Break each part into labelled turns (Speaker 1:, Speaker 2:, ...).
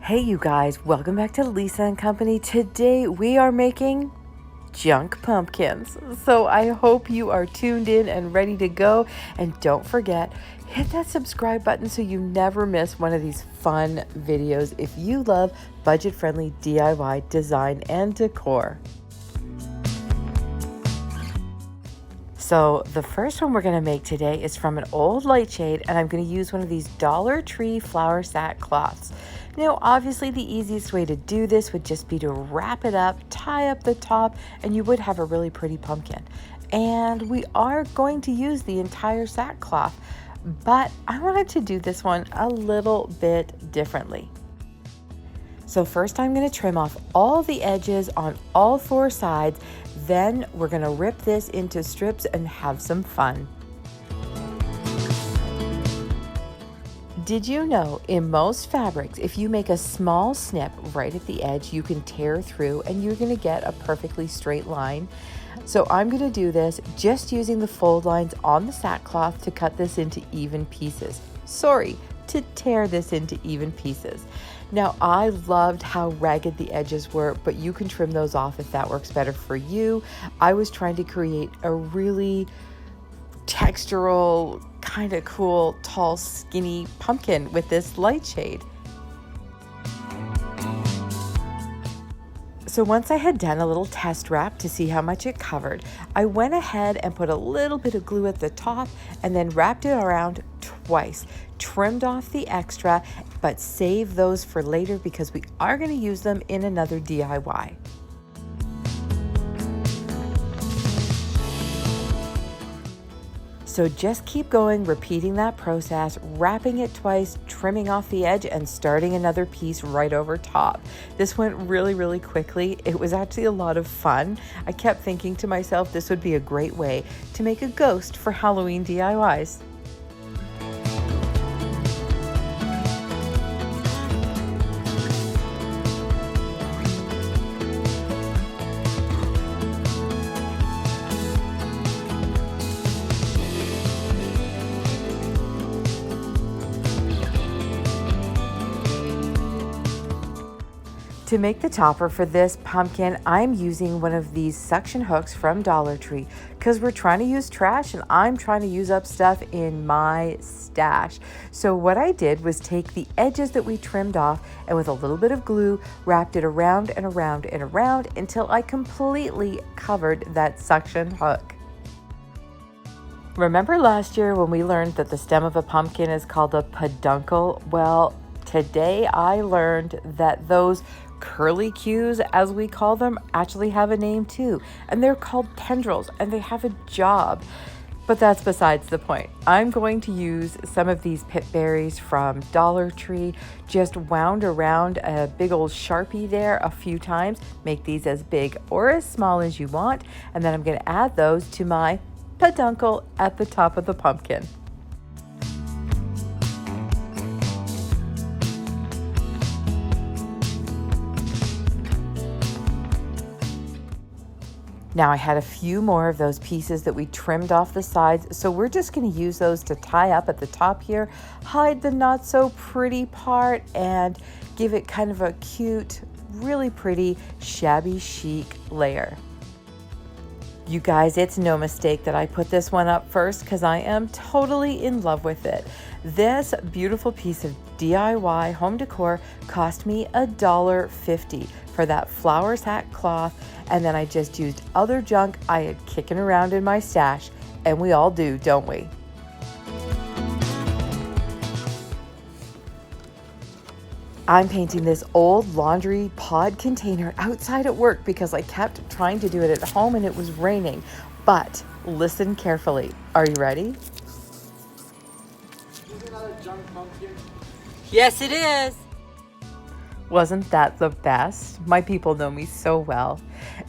Speaker 1: Hey you guys, welcome back to Lisa and Company. Today we are making junk pumpkins. So I hope you are tuned in and ready to go. And don't forget, hit that subscribe button so you never miss one of these fun videos if you love budget-friendly DIY design and decor. So the first one we're going to make today is from an old light shade, and I'm going to use one of these Dollar Tree flower sack cloths. Now, obviously the easiest way to do this would just be to wrap it up, tie up the top, and you would have a really pretty pumpkin. And we are going to use the entire sackcloth, but I wanted to do this one a little bit differently. So first I'm going to trim off all the edges on all four sides. Then we're going to rip this into strips and have some fun. Did you know in most fabrics, if you make a small snip right at the edge, you can tear through and you're going to get a perfectly straight line? So I'm going to do this just using the fold lines on the sackcloth to cut this into even pieces. Sorry, to tear this into even pieces. Now, I loved how ragged the edges were, but you can trim those off if that works better for you. I was trying to create a really textural, kind of cool, tall, skinny pumpkin with this light shade. So once I had done a little test wrap to see how much it covered, I went ahead and put a little bit of glue at the top and then wrapped it around twice, trimmed off the extra, but save those for later because we are going to use them in another DIY. So just keep going, repeating that process, wrapping it twice, trimming off the edge, and starting another piece right over top. This went really quickly. It was actually a lot of fun. I kept thinking to myself, this would be a great way to make a ghost for Halloween DIYs. To make the topper for this pumpkin, I'm using one of these suction hooks from Dollar Tree because we're trying to use trash and I'm trying to use up stuff in my stash. So what I did was take the edges that we trimmed off and with a little bit of glue, wrapped it around and around and around until I completely covered that suction hook. Remember last year when we learned that the stem of a pumpkin is called a peduncle? Well, today I learned that those curly cues, as we call them, actually have a name too, and they're called tendrils, and they have a job. But that's besides the point. I'm going to use some of these pip berries from Dollar Tree, just wound around a big old Sharpie there a few times. Make these as big or as small as you want, and then I'm going to add those to my peduncle at the top of the pumpkin. Now I had a few more of those pieces that we trimmed off the sides, so we're just going to use those to tie up at the top here, hide the not so pretty part, and give it kind of a cute, really pretty, shabby chic layer. You guys, it's no mistake that I put this one up first because I am totally in love with it. This beautiful piece of DIY home decor cost me $1.50 for that flower sack cloth, and then I just used other junk I had kicking around in my stash, and we all do, don't we? I'm painting this old laundry pod container outside at work because I kept trying to do it at home and it was raining. But listen carefully. Are you ready?
Speaker 2: Is it not a junk pumpkin?
Speaker 1: Yes, it is. Wasn't that the best? My people know me so well.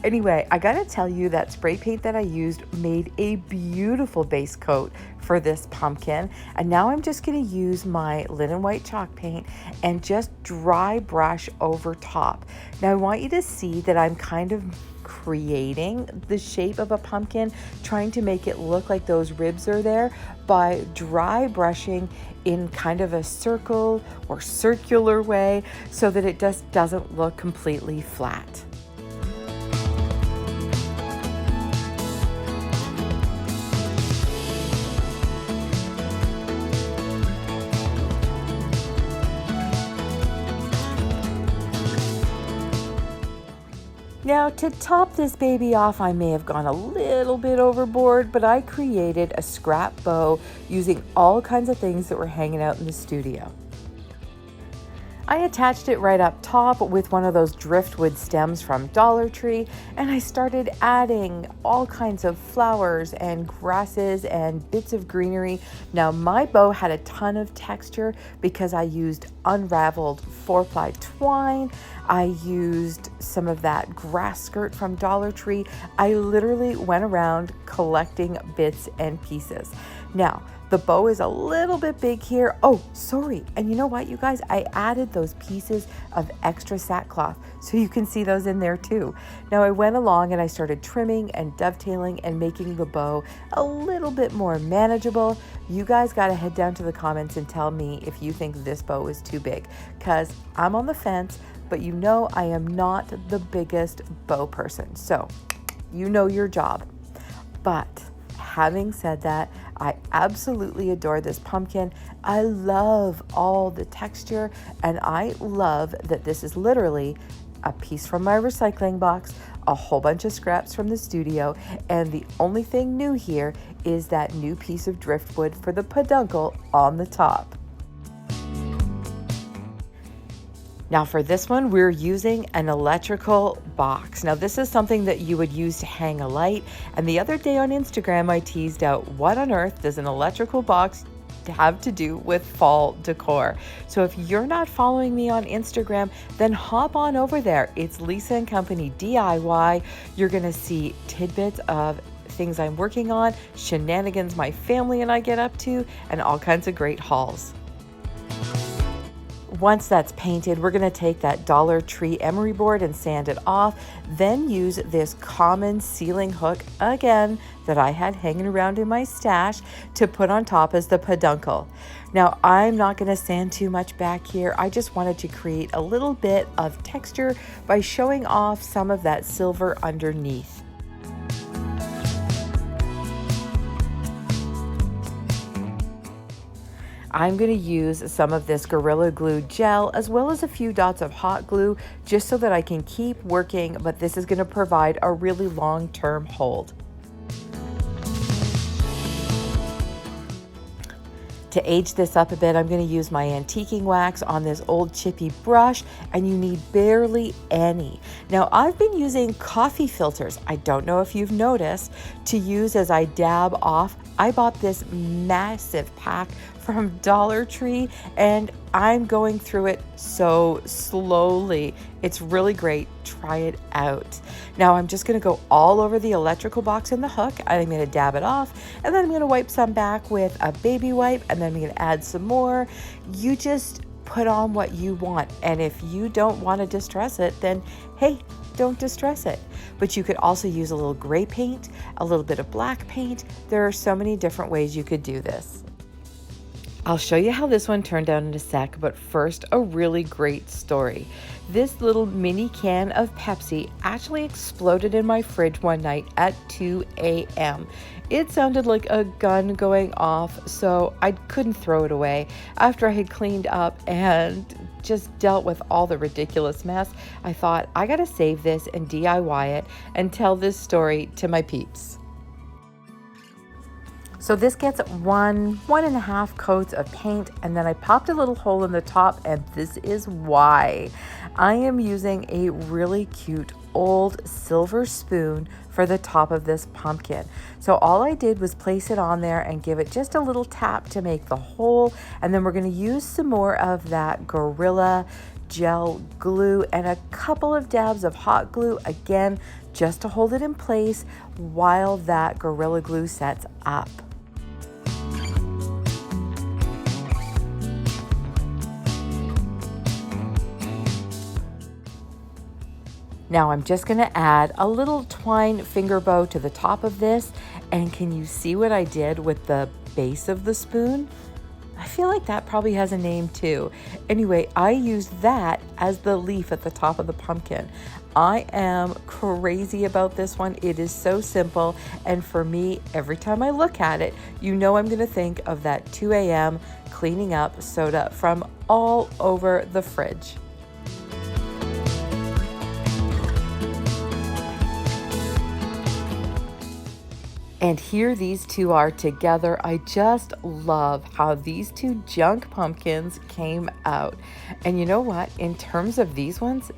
Speaker 1: Anyway, I gotta tell you that spray paint that I used made a beautiful base coat for this pumpkin. And now I'm just gonna use my linen white chalk paint and just dry brush over top. Now I want you to see that I'm kind of creating the shape of a pumpkin, trying to make it look like those ribs are there by dry brushing in kind of a circle or circular way so that it just doesn't look completely flat. Now, to top this baby off, I may have gone a little bit overboard, but I created a scrap bow using all kinds of things that were hanging out in the studio. I attached it right up top with one of those driftwood stems from Dollar Tree, and I started adding all kinds of flowers and grasses and bits of greenery. Now, my bow had a ton of texture because I used unraveled 4-ply twine. I used some of that grass skirt from Dollar Tree. I literally went around collecting bits and pieces. Now, the bow is a little bit big here. Oh, sorry. And you know what, you guys? I added those pieces of extra sackcloth, so you can see those in there too. Now, I went along and I started trimming and dovetailing and making the bow a little bit more manageable. You guys got to head down to the comments and tell me if you think this bow is too big, because I'm on the fence, but you know I am not the biggest bow person. So you know your job. But having said that, I absolutely adore this pumpkin. I love all the texture, and I love that this is literally a piece from my recycling box, a whole bunch of scraps from the studio, and the only thing new here is that new piece of driftwood for the peduncle on the top. Now for this one, we're using an electrical box. Now this is something that you would use to hang a light. And the other day on Instagram, I teased out, what on earth does an electrical box have to do with fall decor? So if you're not following me on Instagram, then hop on over there. It's Lisa and Company DIY. You're gonna see tidbits of things I'm working on, shenanigans my family and I get up to, and all kinds of great hauls. Once that's painted, we're going to take that Dollar Tree emery board and sand it off, then use this common ceiling hook again that I had hanging around in my stash to put on top as the peduncle. Now, I'm not going to sand too much back here. I just wanted to create a little bit of texture by showing off some of that silver underneath. I'm going to use some of this Gorilla Glue gel as well as a few dots of hot glue just so that I can keep working, but this is going to provide a really long-term hold. To age this up a bit, I'm going to use my antiquing wax on this old chippy brush, and you need barely any. Now, I've been using coffee filters, I don't know if you've noticed, to use as I dab off. I bought this massive pack from Dollar Tree, and I'm going through it so slowly. It's really great. Try it out. Now I'm just going to go all over the electrical box and the hook. I'm going to dab it off, and then I'm going to wipe some back with a baby wipe, and then I'm going to add some more. You just put on what you want, and if you don't want to distress it, then hey, don't distress it. But you could also use a little gray paint, a little bit of black paint. There are so many different ways you could do this. I'll show you how this one turned out in a sec, but first, a really great story. This little mini can of Pepsi actually exploded in my fridge one night at 2 a.m. It sounded like a gun going off, so I couldn't throw it away. After I had cleaned up and just dealt with all the ridiculous mess, I thought, I gotta save this and DIY it and tell this story to my peeps. So this gets one and a half coats of paint, and then I popped a little hole in the top, and this is why. I am using a really cute old silver spoon for the top of this pumpkin. So all I did was place it on there and give it just a little tap to make the hole, and then we're going to use some more of that Gorilla gel glue and a couple of dabs of hot glue, again, just to hold it in place while that Gorilla Glue sets up. Now I'm just going to add a little twine finger bow to the top of this. And can you see what I did with the base of the spoon? I feel like that probably has a name too. Anyway, I used that as the leaf at the top of the pumpkin. I am crazy about this one. It is so simple. And for me, every time I look at it, you know I'm going to think of that 2 a.m. cleaning up soda from all over the fridge. And here these two are together. I just love how these two junk pumpkins came out. And you know what? In terms of these ones,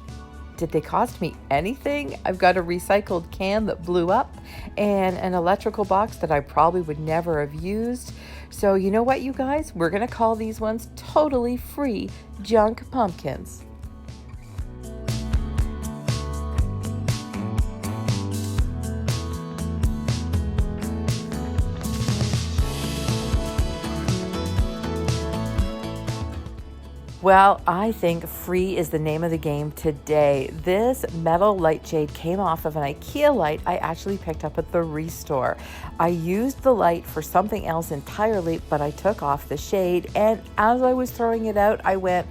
Speaker 1: did they cost me anything? I've got a recycled can that blew up and an electrical box that I probably would never have used. So you know what, you guys? We're going to call these ones totally free junk pumpkins. Well, I think free is the name of the game today. This metal light shade came off of an IKEA light I actually picked up at the Restore. I used the light for something else entirely, but I took off the shade, and as I was throwing it out, I went,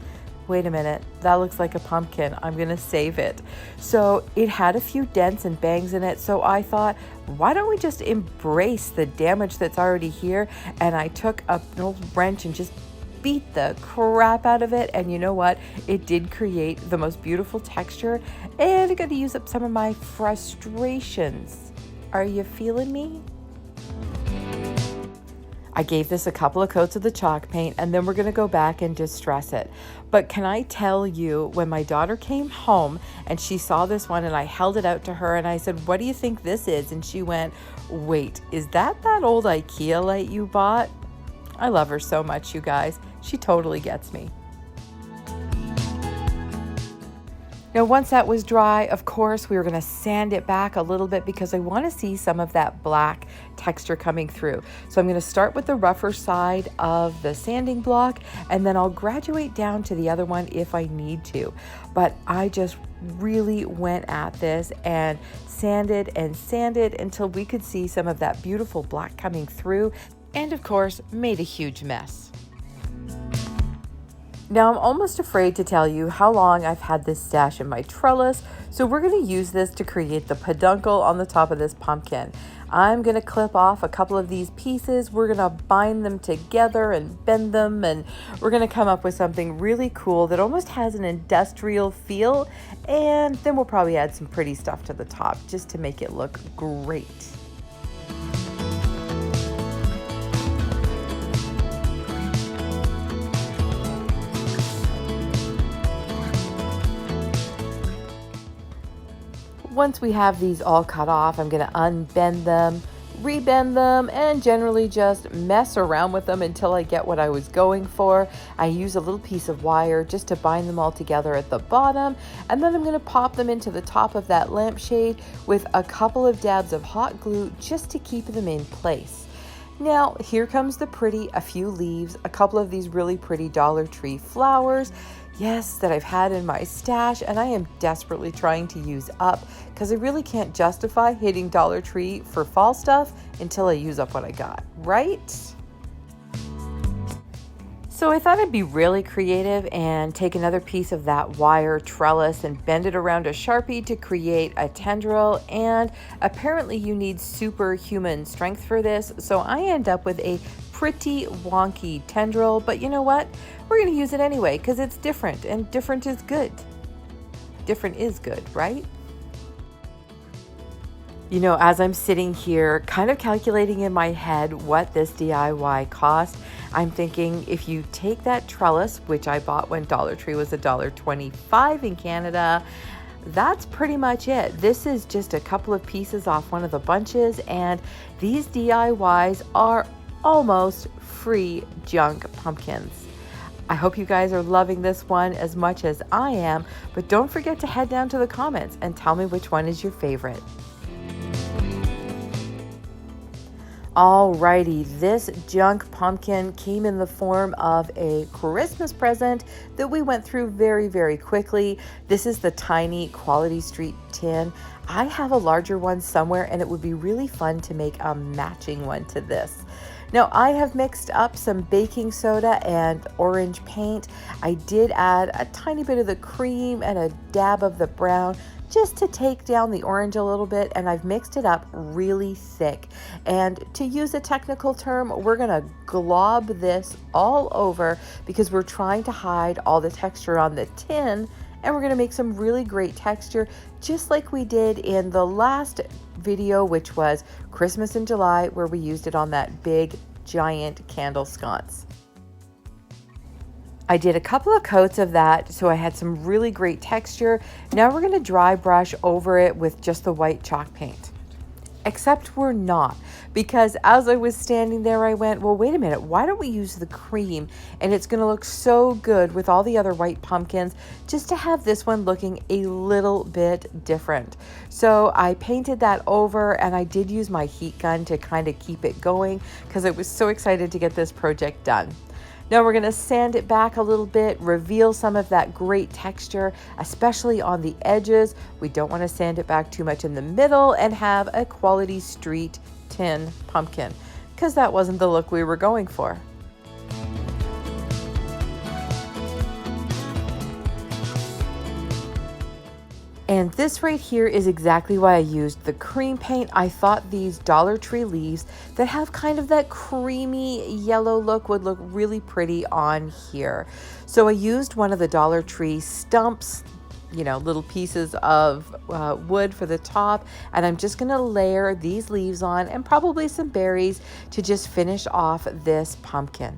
Speaker 1: wait a minute, that looks like a pumpkin. I'm going to save it. So it had a few dents and bangs in it, so I thought, why don't we just embrace the damage that's already here? And I took an old wrench and just beat the crap out of it, and you know what? It did create the most beautiful texture, and I got to use up some of my frustrations. Are you feeling me? I gave this a couple of coats of the chalk paint, and then we're going to go back and distress it. But can I tell you, when my daughter came home and she saw this one and I held it out to her and I said, what do you think this is? And she went, wait, is that old IKEA light you bought? I love her so much, you guys. She totally gets me. Now, once that was dry, of course, we were going to sand it back a little bit because I want to see some of that black texture coming through. So I'm going to start with the rougher side of the sanding block, and then I'll graduate down to the other one if I need to. But I just really went at this and sanded until we could see some of that beautiful black coming through, and of course, made a huge mess. Now I'm almost afraid to tell you how long I've had this stash in my trellis, so we're going to use this to create the peduncle on the top of this pumpkin. I'm going to clip off a couple of these pieces, we're going to bind them together and bend them, and we're going to come up with something really cool that almost has an industrial feel, and then we'll probably add some pretty stuff to the top just to make it look great. Once we have these all cut off, I'm going to unbend them, rebend them, and generally just mess around with them until I get what I was going for. I use a little piece of wire just to bind them all together at the bottom, and then I'm going to pop them into the top of that lampshade with a couple of dabs of hot glue just to keep them in place. Now, here comes the pretty, a few leaves, a couple of these really pretty Dollar Tree flowers, yes, that I've had in my stash, and I am desperately trying to use up because I really can't justify hitting Dollar Tree for fall stuff until I use up what I got, right? So I thought I'd be really creative and take another piece of that wire trellis and bend it around a Sharpie to create a tendril, and apparently you need superhuman strength for this, so I end up with a pretty wonky tendril, but you know what? We're going to use it anyway because it's different, and different is good. Different is good, right? You know, as I'm sitting here kind of calculating in my head what this DIY cost, I'm thinking if you take that trellis, which I bought when Dollar Tree was $1.25 in Canada, that's pretty much it. This is just a couple of pieces off one of the bunches, and these DIYs are almost free junk pumpkins. I hope you guys are loving this one as much as I am, but don't forget to head down to the comments and tell me which one is your favorite. Alrighty, this junk pumpkin came in the form of a Christmas present that we went through very, very quickly. This is the tiny Quality Street tin. I have a larger one somewhere, and it would be really fun to make a matching one to this. Now, I have mixed up some baking soda and orange paint. I did add a tiny bit of the cream and a dab of the brown just to take down the orange a little bit, and I've mixed it up really thick. And to use a technical term, we're gonna glob this all over because we're trying to hide all the texture on the tin, and we're gonna make some really great texture, just like we did in the last video, which was Christmas in July, where we used it on that big giant candle sconce. I did a couple of coats of that, so I had some really great texture. Now we're gonna dry brush over it with just the white chalk paint. Except we're not, because as I was standing there, I went, well, wait a minute, why don't we use the cream? And it's gonna look so good with all the other white pumpkins, just to have this one looking a little bit different. So I painted that over, and I did use my heat gun to kind of keep it going, because I was so excited to get this project done. Now we're gonna sand it back a little bit, reveal some of that great texture, especially on the edges. We don't wanna sand it back too much in the middle and have a Quality Street tin pumpkin, because that wasn't the look we were going for. And this right here is exactly why I used the cream paint. I thought these Dollar Tree leaves that have kind of that creamy yellow look would look really pretty on here. So I used one of the Dollar Tree stumps, you know, little pieces of wood for the top, and I'm just gonna layer these leaves on and probably some berries to just finish off this pumpkin.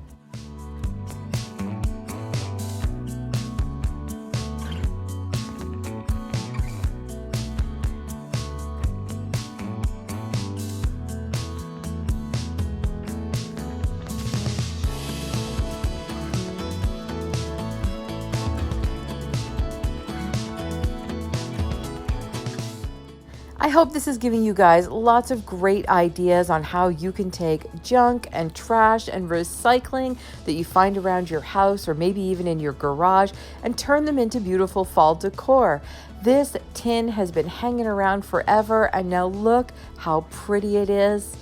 Speaker 1: I hope this is giving you guys lots of great ideas on how you can take junk and trash and recycling that you find around your house or maybe even in your garage and turn them into beautiful fall decor. This tin has been hanging around forever, and now look how pretty it is,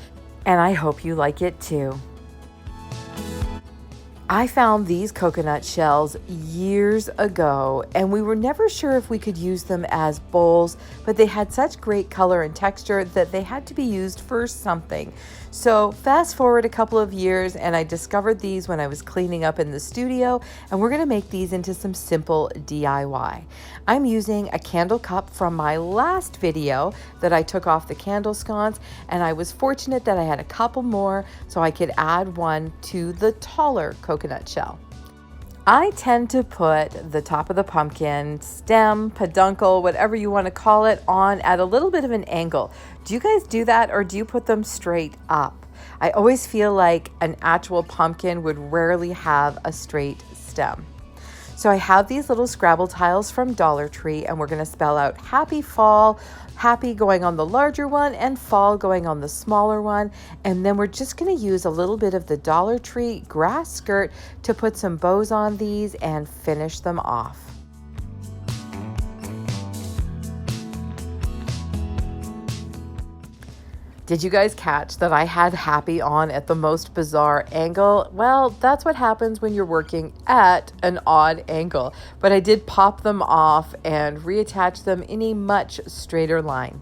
Speaker 1: and I hope you like it too. I found these coconut shells years ago, and we were never sure if we could use them as bowls, but they had such great color and texture that they had to be used for something. So fast forward a couple of years, and I discovered these when I was cleaning up in the studio, and we're gonna make these into some simple DIY. I'm using a candle cup from my last video that I took off the candle sconce, and I was fortunate that I had a couple more so I could add one to the taller coconut shell. I tend to put the top of the pumpkin, stem, peduncle, whatever you want to call it, on at a little bit of an angle. Do you guys do that, or do you put them straight up? I always feel like an actual pumpkin would rarely have a straight stem. So I have these little Scrabble tiles from Dollar Tree, and we're going to spell out Happy Fall, happy going on the larger one and fall going on the smaller one. And then we're just going to use a little bit of the Dollar Tree grass skirt to put some bows on these and finish them off. Did you guys catch that I had happy on at the most bizarre angle? Well, that's what happens when you're working at an odd angle. But I did pop them off and reattach them in a much straighter line.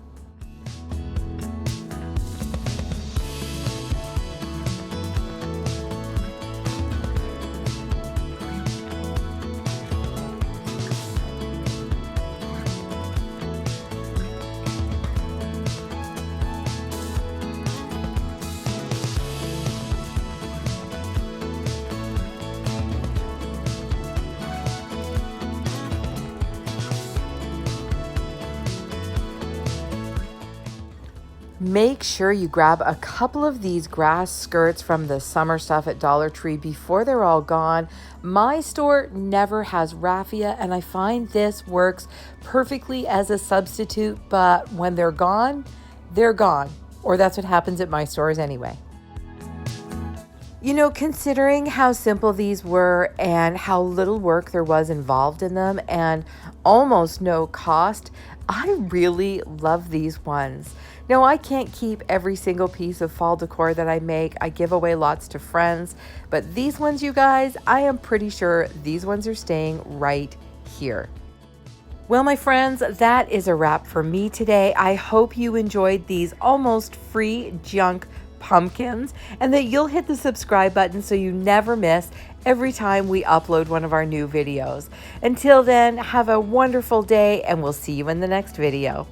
Speaker 1: Make sure you grab a couple of these grass skirts from the summer stuff at Dollar Tree before they're all gone. My store never has raffia, and I find this works perfectly as a substitute, but when they're gone, or that's what happens at my stores anyway. You know, considering how simple these were and how little work there was involved in them and almost no cost, I really love these ones. Now, I can't keep every single piece of fall decor that I make. I give away lots to friends, but these ones, you guys, I am pretty sure these ones are staying right here. Well, my friends, that is a wrap for me today. I hope you enjoyed these almost free junk pumpkins and that you'll hit the subscribe button so you never miss every time we upload one of our new videos. Until then, have a wonderful day and we'll see you in the next video.